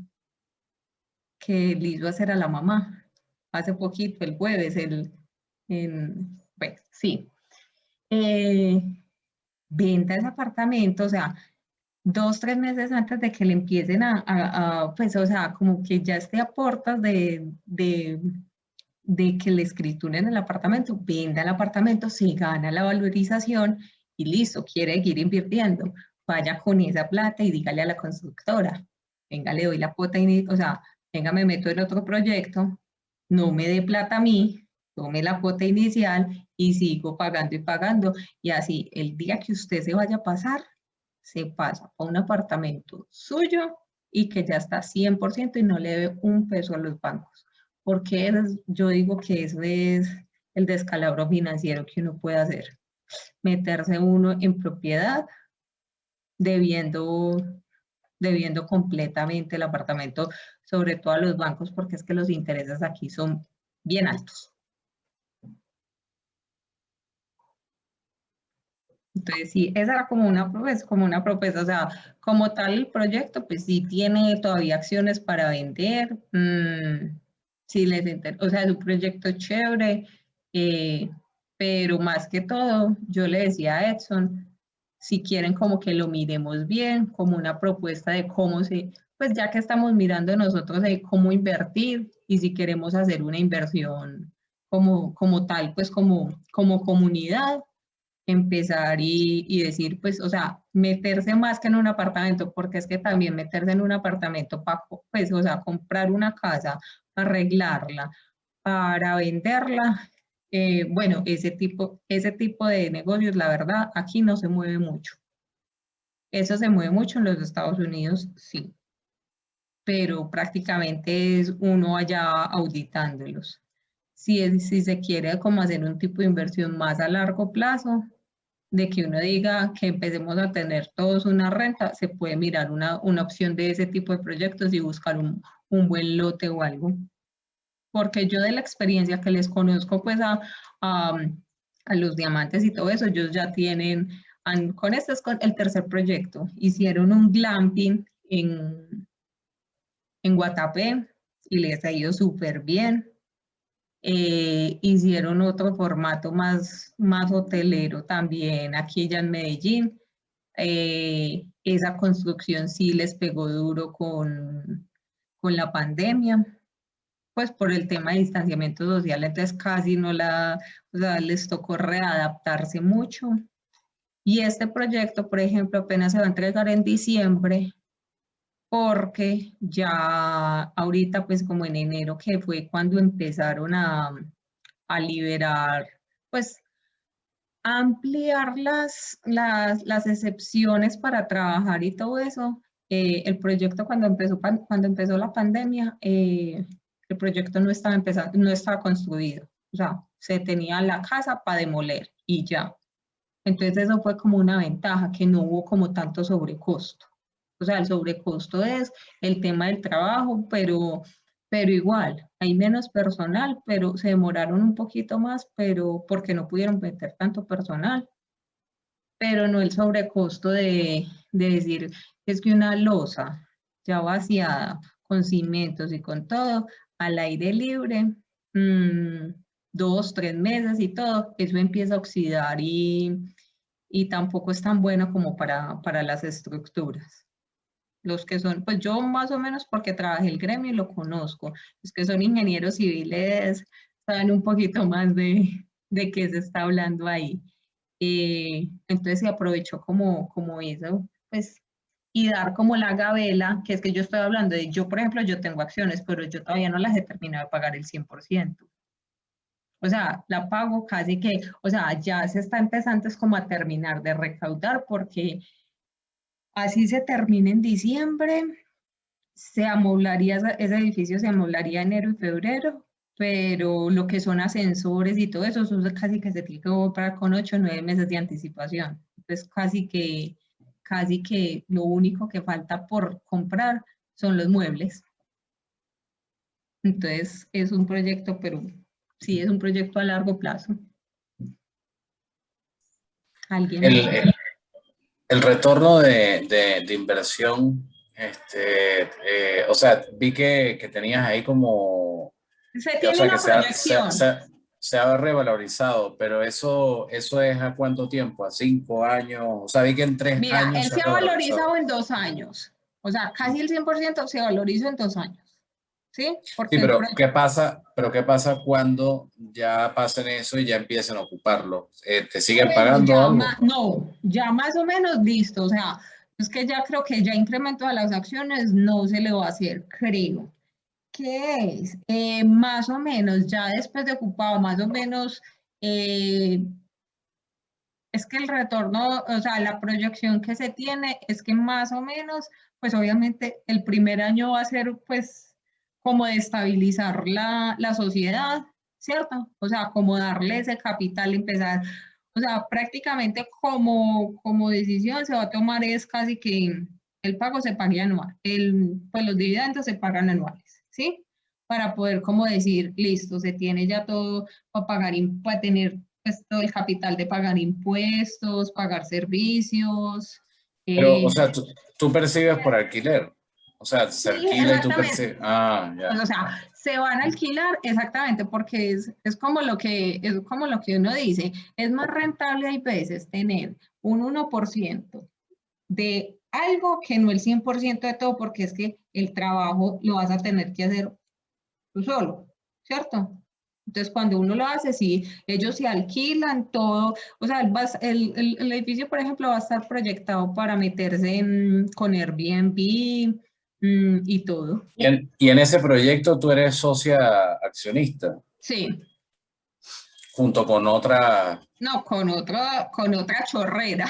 Que le iba a hacer a la mamá hace poquito, el jueves, bueno, sí. Venta ese apartamento, o sea, 2, 3 meses antes de que le empiecen pues, o sea, como que ya esté a puertas de que le escrituren el apartamento, venda el apartamento, se gana la valorización y listo, quiere seguir invirtiendo. Vaya con esa plata y dígale a la constructora, venga, le doy la cuota, o sea, venga, me meto en otro proyecto, no me dé plata a mí, tome la cuota inicial y sigo pagando y pagando. Y así, el día que usted se vaya a pasar, se pasa a un apartamento suyo y que ya está 100% y no le debe un peso a los bancos. Porque yo digo que eso es el descalabro financiero que uno puede hacer. Meterse uno en propiedad debiendo completamente el apartamento, sobre todo a los bancos, porque es que los intereses aquí son bien altos. Entonces, sí, esa era como una propuesta, o sea, como tal el proyecto, pues sí tiene todavía acciones para vender, sí o sea, es un proyecto chévere, pero más que todo, yo le decía a Edson, si quieren como que lo miremos bien, como una propuesta de pues ya que estamos mirando nosotros de cómo invertir y si queremos hacer una inversión como tal, pues como comunidad, empezar y decir, pues, o sea, meterse más que en un apartamento, porque es que también meterse en un apartamento para, pues, o sea, comprar una casa, arreglarla, para venderla, bueno, ese tipo de negocios, la verdad, aquí no se mueve mucho. Eso se mueve mucho en los Estados Unidos, sí, pero prácticamente es uno allá auditándolos. Si se quiere como hacer un tipo de inversión más a largo plazo, de que uno diga que empecemos a tener todos una renta, se puede mirar una opción de ese tipo de proyectos y buscar un buen lote o algo. Porque yo de la experiencia que les conozco pues a los diamantes y todo eso, ellos ya tienen, con este es el tercer proyecto, hicieron un glamping en Guatapé y les ha ido súper bien. Hicieron otro formato más hotelero también aquí ya en Medellín. Esa construcción sí les pegó duro con la pandemia, pues por el tema de distanciamiento social, entonces casi no o sea, les tocó readaptarse mucho. Y este proyecto, por ejemplo, apenas se va a entregar en diciembre, porque ya ahorita, pues como en enero, que fue cuando empezaron a liberar, pues ampliar las excepciones para trabajar y todo eso. El proyecto cuando empezó la pandemia, el proyecto no estaba construido, o sea, se tenía la casa para demoler y ya. Entonces eso fue como una ventaja, que no hubo como tanto sobrecosto. O sea, el sobrecosto es el tema del trabajo, pero igual, hay menos personal, pero se demoraron un poquito más, pero porque no pudieron meter tanto personal, pero no el sobrecosto de decir es que una losa ya vaciada, con cimientos y con todo, al aire libre, 2, 3 meses y todo, eso empieza a oxidar y tampoco es tan bueno como para las estructuras. Los que son, pues yo más o menos porque trabajé el gremio y lo conozco, los que son ingenieros civiles saben un poquito más de qué se está hablando ahí. Entonces se aprovechó como eso, pues, y dar como la gabela, que es que yo estoy hablando de, yo por ejemplo, yo tengo acciones, pero yo todavía no las he terminado de pagar el 100%. O sea, la pago casi que, o sea, ya se está empezando es como a terminar de recaudar porque así se termina en diciembre, se amoblaría, ese edificio se amoblaría enero y febrero, pero lo que son ascensores y todo eso, eso casi que se tiene que comprar con 8 o 9 meses de anticipación. Entonces, casi que lo único que falta por comprar son los muebles. Entonces, es un proyecto, pero sí, es un proyecto a largo plazo. ¿Alguien El, más? el- el retorno de inversión, o sea, vi que tenías ahí como, Se o tiene sea, que una proyección. se ha revalorizado, pero eso es ¿a cuánto tiempo? ¿A 5 años? O sea, vi que en tres Mira, años él se ha se ha revalorizado. valorizado en 2 años. O sea, casi el 100% se valorizó en 2 años. ¿Sí? Sí, Porque el proyecto... pero ¿qué pasa cuando ya pasen eso y ya empiecen a ocuparlo? ¿Te siguen Bueno, pagando ya algo? no, ya más o menos listo. O sea, es que ya creo que ya incremento de las acciones no se le va a hacer, creo. ¿Qué es? Más o menos, ya después de ocupado, más o menos, es que el retorno, o sea, la proyección que se tiene es que más o menos, pues obviamente el primer año va a ser pues como de estabilizar la sociedad, ¿cierto? O sea, como darle ese capital, empezar, o sea, prácticamente como decisión se va a tomar es casi que el pago se pague anual, pues los dividendos se pagan anuales, ¿sí? Para poder como decir, listo, se tiene ya todo para pagar, para tener pues todo el capital de pagar impuestos, pagar servicios. Pero, o eh, sea, tú percibes por alquiler. O sea, se sí, alquila y tú exactamente. percibes. Ah, ya. O sea, se van a alquilar exactamente porque es como lo que uno dice, es más rentable hay veces tener un 1% de algo que no el 100% de todo, porque es que el trabajo lo vas a tener que hacer tú solo, ¿cierto? Entonces, cuando uno lo hace, sí, ellos se alquilan todo, o sea, el edificio, por ejemplo, va a estar proyectado para meterse con Airbnb y todo. Y en ese proyecto tú eres socia accionista, Sí, junto con otra. no, con otra chorrera.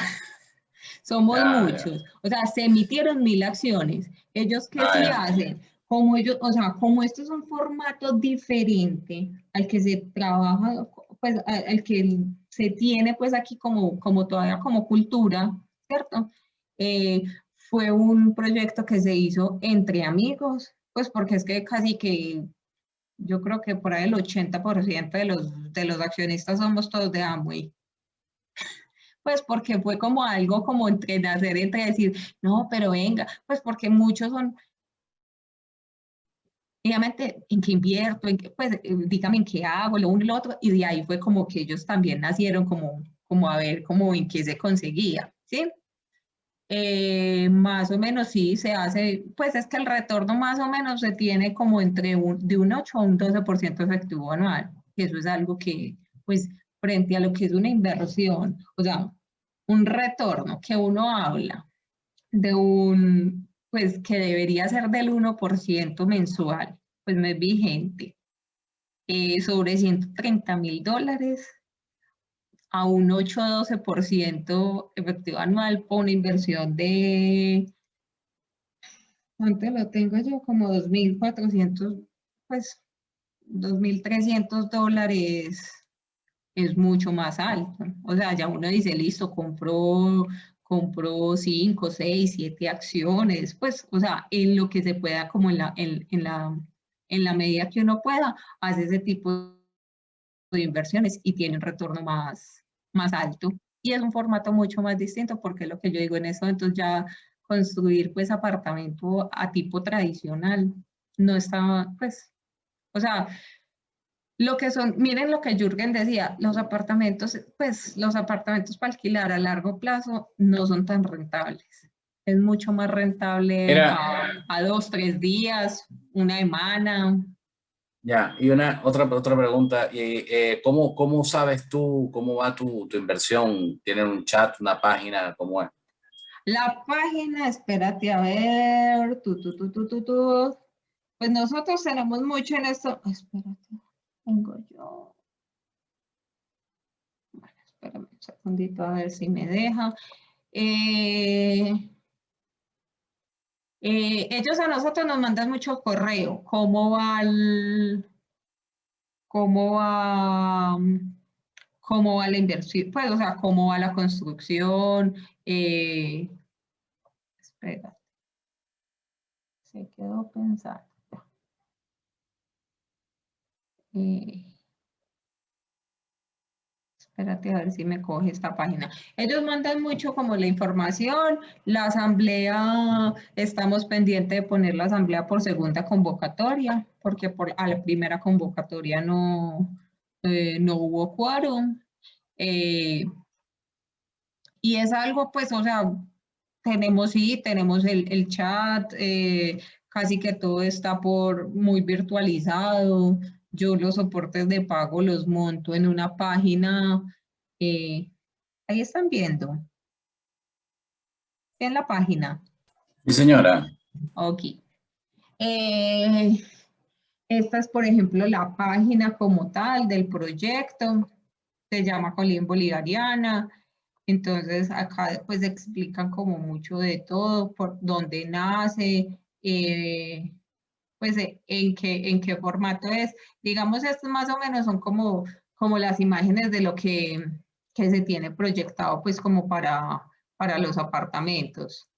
Somos Ya, ya. muchos. O sea, se emitieron 1000 acciones. ¿Ellos qué Ah, sí ya. hacen? Como ellos, o sea, como esto es un formato diferente al que se trabaja, pues al que se tiene pues aquí como todavía como cultura, ¿cierto? Eh, Fue un proyecto que se hizo entre amigos, pues porque es que casi que yo creo que por ahí el 80% de los accionistas somos todos de Amway. Pues porque fue como algo como entre nacer, entre decir, no, pero venga, pues porque muchos son, obviamente, en qué invierto, pues dígame en qué hago, lo uno y lo otro, y de ahí fue como que ellos también nacieron como a ver como en qué se conseguía, ¿sí? Más o menos sí se hace, pues es que el retorno más o menos se tiene como de un 8 a un 12% efectivo anual, que eso es algo que, pues, frente a lo que es una inversión, o sea, un retorno que uno habla pues que debería ser del 1% mensual, pues no es vigente, sobre $130.000 a un 8 o 12% efectivo anual por una inversión de, ¿cuánto lo tengo yo? Como 2.400, pues $2.300 es mucho más alto. O sea, ya uno dice, listo, compró 5, 6, 7 acciones, pues, o sea, en lo que se pueda, como en la medida que uno pueda, hace ese tipo de inversiones y tiene un retorno más alto. Y es un formato mucho más distinto porque lo que yo digo en eso, entonces ya construir pues apartamento a tipo tradicional no está, pues, o sea, lo que son, miren lo que Jürgen decía, los apartamentos para alquilar a largo plazo no son tan rentables. Es mucho más rentable Mira, a 2, 3 días, una semana. Ya, y otra pregunta, ¿cómo sabes tú cómo va tu inversión? ¿Tienen un chat, una página? ¿Cómo es? La página, espérate a ver, Pues nosotros tenemos mucho en esto. Espérate, tengo yo. Bueno, espérame un segundito a ver si me deja. Ellos a nosotros nos mandan mucho correo. Cómo va, cómo va la inversión? Pues, o sea, cómo va la construcción. Espera, se quedó pensando. Eh, Espérate a ver si me coge esta página. Ellos mandan mucho como la información, la asamblea, estamos pendientes de poner la asamblea por segunda convocatoria, porque a la primera convocatoria no hubo quórum. Eh, y es algo, pues, o sea, tenemos el chat, casi que todo está muy virtualizado. Yo los soportes de pago los monto en una página. eh, Ahí están viendo, en la página. Sí, señora. Ok. Eh, Esta es, por ejemplo, la página como tal del proyecto. Se llama Colina Bolivariana. Entonces, acá pues explican como mucho de todo, por dónde nace, pues en qué formato es. Digamos, estos más o menos son como las imágenes de lo que se tiene proyectado pues como para los apartamentos.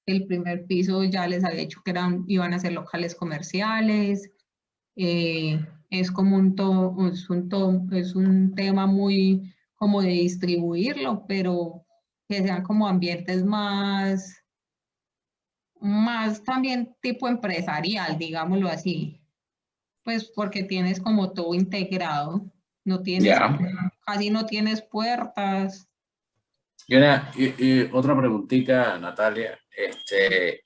El primer piso ya les había dicho que iban a ser locales comerciales. Es como es un tema muy como de distribuirlo, pero que sean como ambientes más también tipo empresarial, digámoslo así. Pues porque tienes como todo integrado, Ya. casi no tienes puertas. Y otra preguntita, Natalia.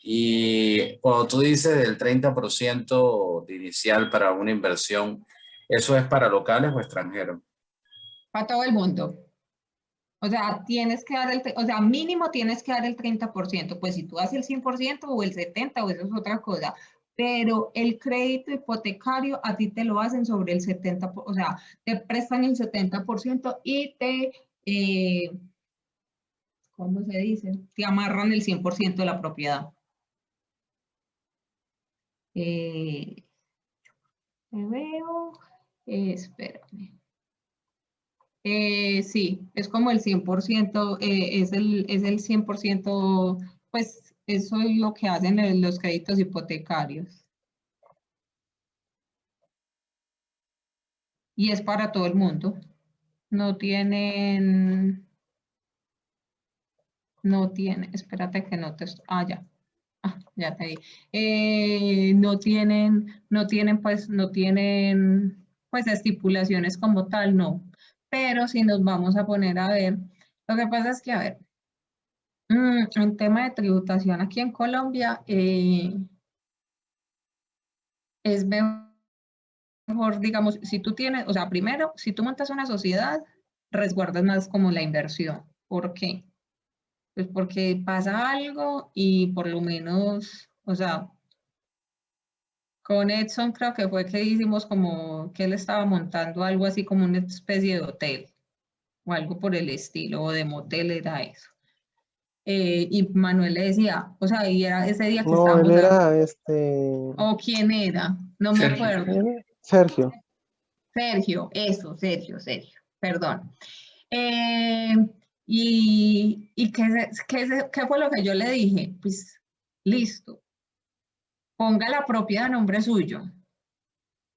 Y cuando tú dices del 30% de inicial para una inversión, ¿eso es para locales o extranjeros? Para todo el mundo. O sea, o sea, mínimo tienes que dar el 30%. Pues si tú das el 100% o el 70%, o eso es otra cosa. Pero el crédito hipotecario a ti te lo hacen sobre el 70%, o sea, te prestan el 70% y ¿cómo se dice? Te amarran el 100% de la propiedad. Te veo, espérame. Sí, es como el 100%, es el 100%, pues eso es lo que hacen los créditos hipotecarios. Y es para todo el mundo. No tienen, espérate que no te, ya. Ya te vi. No tienen, pues, estipulaciones como tal, no. Pero si nos vamos a poner a ver, lo que pasa es que, a ver, en tema de tributación aquí en Colombia, es mejor, digamos, si tú tienes, o sea, primero, si tú montas una sociedad, resguardas más como la inversión. ¿Por qué? Pues porque pasa algo y por lo menos, o sea, con Edson creo que fue que hicimos como que él estaba montando algo así como una especie de hotel o algo por el estilo, o de motel era eso. Y Manuel le decía, o sea, y era ese día que No, él estábamos, era o quién era, no me Sergio. acuerdo. Sergio. Sergio, eso, Sergio, perdón. Eh, y ¿qué fue lo que yo le dije? Pues listo, ponga la propiedad a nombre suyo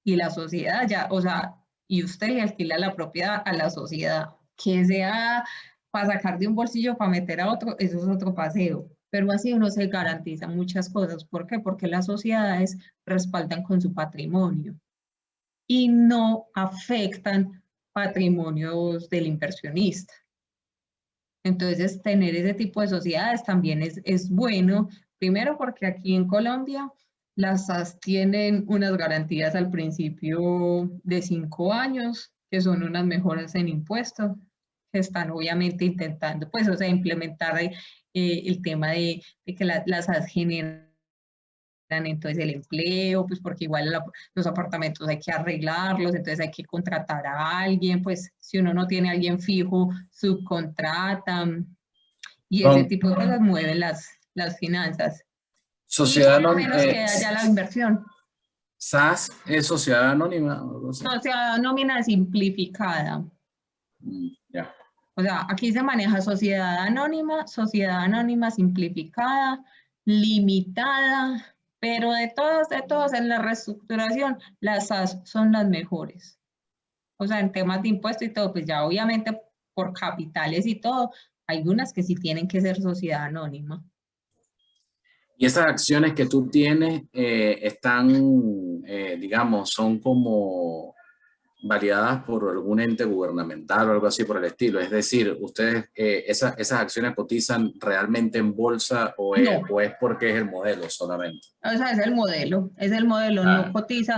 y la sociedad ya, o sea, y usted le alquila la propiedad a la sociedad, que sea para sacar de un bolsillo para meter a otro, eso es otro paseo. Pero así uno se garantiza muchas cosas. ¿Por qué? Porque las sociedades respaldan con su patrimonio y no afectan patrimonios del inversionista. Entonces, tener ese tipo de sociedades también es bueno, primero porque aquí en Colombia Las SAS tienen unas garantías al principio de 5 años, que son unas mejoras en impuestos, que están obviamente intentando, pues, o sea, implementar el tema de que las SAS generan entonces el empleo, pues porque igual los apartamentos hay que arreglarlos, entonces hay que contratar a alguien, pues si uno no tiene a alguien fijo, subcontratan, y ese Son tipo de cosas mueven las finanzas. Y sociedad por lo anónima, menos que haya la inversión. SAS es sociedad anónima, o algo así. No, o sea, nómina simplificada. Ya. O sea, aquí se maneja sociedad anónima simplificada, limitada, pero de todos en la reestructuración, las SAS son las mejores. O sea, en temas de impuestos y todo, pues ya obviamente por capitales y todo, hay unas que sí tienen que ser sociedad anónima. Y esas acciones que tú tienes están, digamos, son como validadas por algún ente gubernamental o algo así por el estilo. Es decir, ustedes, esas acciones cotizan realmente en bolsa No, o es porque es el modelo solamente. o sea, es el modelo, Ah,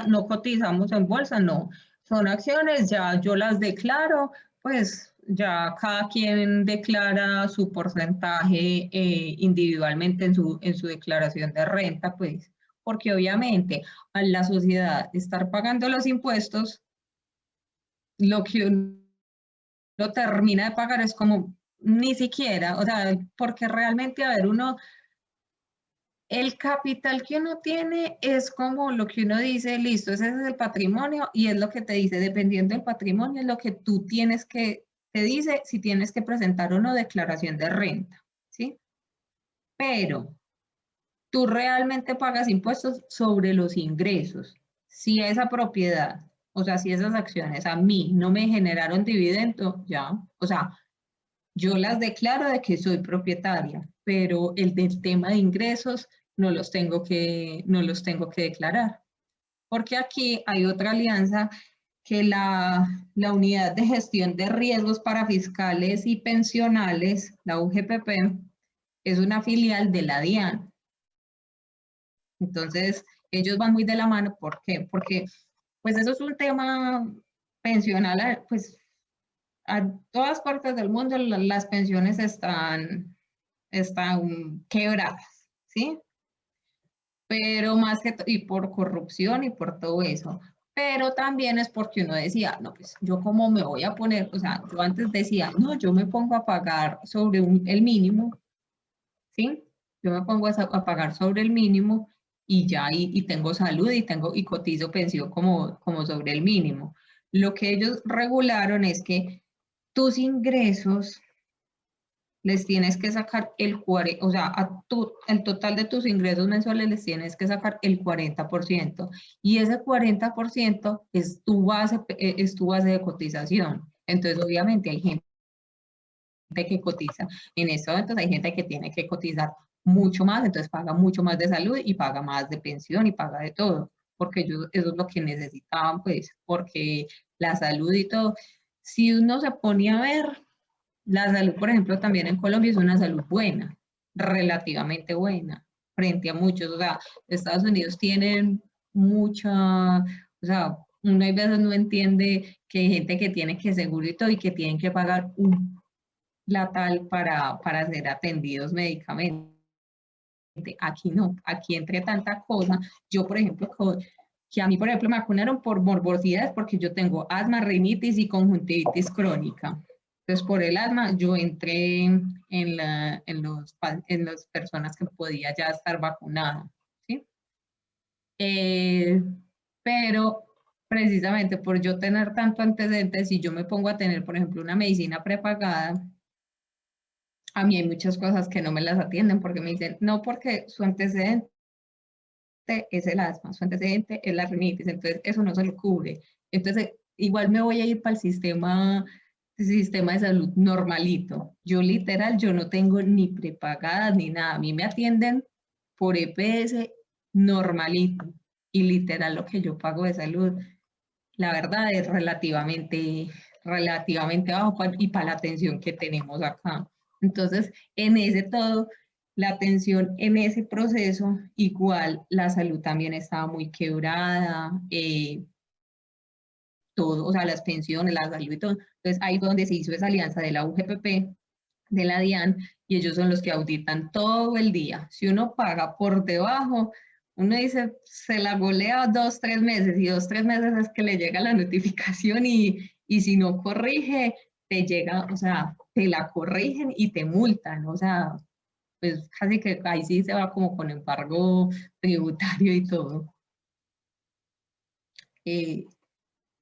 no cotizamos en bolsa, no. Son acciones, ya yo las declaro, pues ya cada quien declara su porcentaje individualmente en su declaración de renta, pues, porque obviamente a la sociedad estar pagando los impuestos, lo que uno termina de pagar es como ni siquiera, o sea, porque realmente, a ver, el capital que uno tiene es como lo que uno dice, listo, ese es el patrimonio y es lo que te dice, dependiendo del patrimonio, es lo que tú tienes que, te dice si tienes que presentar o no declaración de renta, ¿sí? Pero tú realmente pagas impuestos sobre los ingresos. Si esa propiedad, o sea, si esas acciones a mí no me generaron dividendo, ya, o sea, yo las declaro de que soy propietaria, pero el del tema de ingresos no los tengo que declarar. Porque aquí hay otra alianza que la Unidad de Gestión de Riesgos para Fiscales y Pensionales, la UGPP, es una filial de la DIAN. Entonces, ellos van muy de la mano. ¿Por qué? Porque pues eso es un tema pensional, pues a todas partes del mundo las pensiones están quebradas, ¿sí? Pero más que y por corrupción y por todo eso. Pero también es porque uno decía, no, pues yo cómo me voy a poner, o sea, yo antes decía, no, yo me pongo a pagar sobre el mínimo, ¿sí? Yo me pongo a pagar sobre el mínimo y ya, y tengo salud y cotizo pensión como sobre el mínimo. Lo que ellos regularon es que tus ingresos les tienes que sacar el 40%, o sea, el total de tus ingresos mensuales les tienes que sacar el 40%. Y ese 40% es tu base de cotización. Entonces, obviamente, hay gente que cotiza. En estos momentos hay gente que tiene que cotizar mucho más, entonces paga mucho más de salud y paga más de pensión y paga de todo, porque ellos eso es lo que necesitaban, pues, porque la salud y todo. Si uno se pone a ver, la salud, por ejemplo, también en Colombia es una salud buena, relativamente buena, frente a muchos. O sea, Estados Unidos tienen mucha, o sea, uno a veces no entiende que hay gente que tiene que seguro y todo y que tienen que pagar un platal para ser atendidos médicamente. Aquí no, aquí entre tanta cosa, yo por ejemplo, que a mí por ejemplo me vacunaron por morbosidades porque yo tengo asma, rinitis y conjuntivitis crónica. Entonces por el asma yo entré en las personas que podía ya estar vacunada, ¿sí? Pero precisamente por yo tener tanto antecedente, si yo me pongo a tener, por ejemplo, una medicina prepagada, a mí hay muchas cosas que no me las atienden porque me dicen, no, porque su antecedente es el asma, su antecedente es la rinitis, entonces eso no se lo cubre. Entonces, igual me voy a ir para el sistema de salud normalito. Yo literal, yo no tengo ni prepagadas ni nada. A mí me atienden por EPS normalito y literal lo que yo pago de salud, la verdad es relativamente bajo y para la atención que tenemos acá. Entonces, en ese todo, la atención en ese proceso, igual la salud también estaba muy quebrada, todo, o sea, las pensiones, la salud y todo. Entonces ahí fue donde se hizo esa alianza de la UGPP, de la DIAN, y ellos son los que auditan todo el día. Si uno paga por debajo, uno dice, se la golea 2, 3 meses, y 2, 3 meses es que le llega la notificación y si no corrige, te llega, o sea, te la corrigen y te multan, o sea, pues casi que ahí sí se va como con embargo tributario y todo.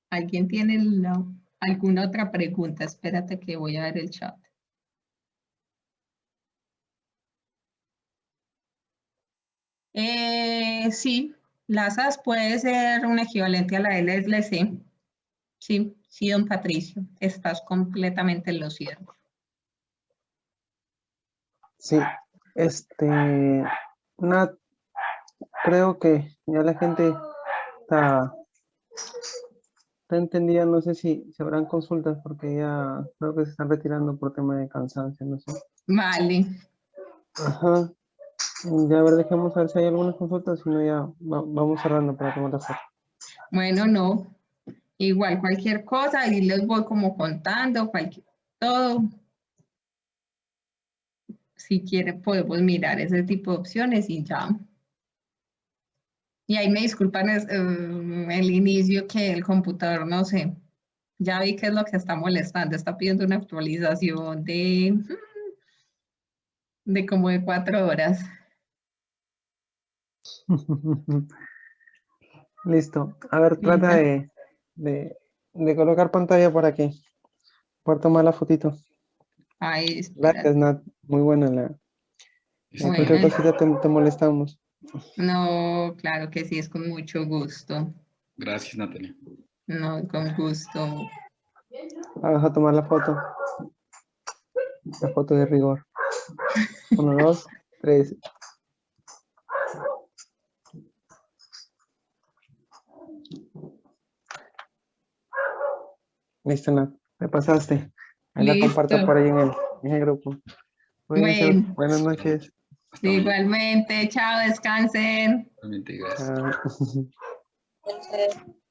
¿Alguien tiene alguna otra pregunta? Espérate que voy a ver el chat. Sí, la SAS puede ser un equivalente a la LSC. Sí, sí, don Patricio, estás completamente en lo cierto. Sí, Nat, creo que ya la gente está entendida, no sé si se habrán consultas porque ya creo que se están retirando por tema de cansancio, no sé. Vale, Ajá, ya a ver, dejemos a ver si hay algunas consultas, si no ya vamos cerrando para tomar la foto. bueno, no. Igual cualquier cosa y les voy como contando, todo. Si quieren podemos mirar ese tipo de opciones y ya. Y ahí me disculpan el inicio que el computador, no sé, ya vi que es lo que está molestando, está pidiendo una actualización de como de 4 horas. Listo. A ver, trata de colocar pantalla para que pueda tomar la fotito. Ay, espera. Gracias, Nat. Muy buena la. Cualquier Bueno, cosita te molestamos. no, claro que sí, es con mucho gusto. Gracias, Natalia. No, con gusto. Vamos a tomar la foto. La foto de rigor. 1, 2, 3. Listo, Nat. Me pasaste. Ahí la comparto Listo. por ahí en el grupo. Cuídense. Bueno, Buenas noches. Hasta mañana. igualmente, chao, descansen. Realmente, gracias. Chao.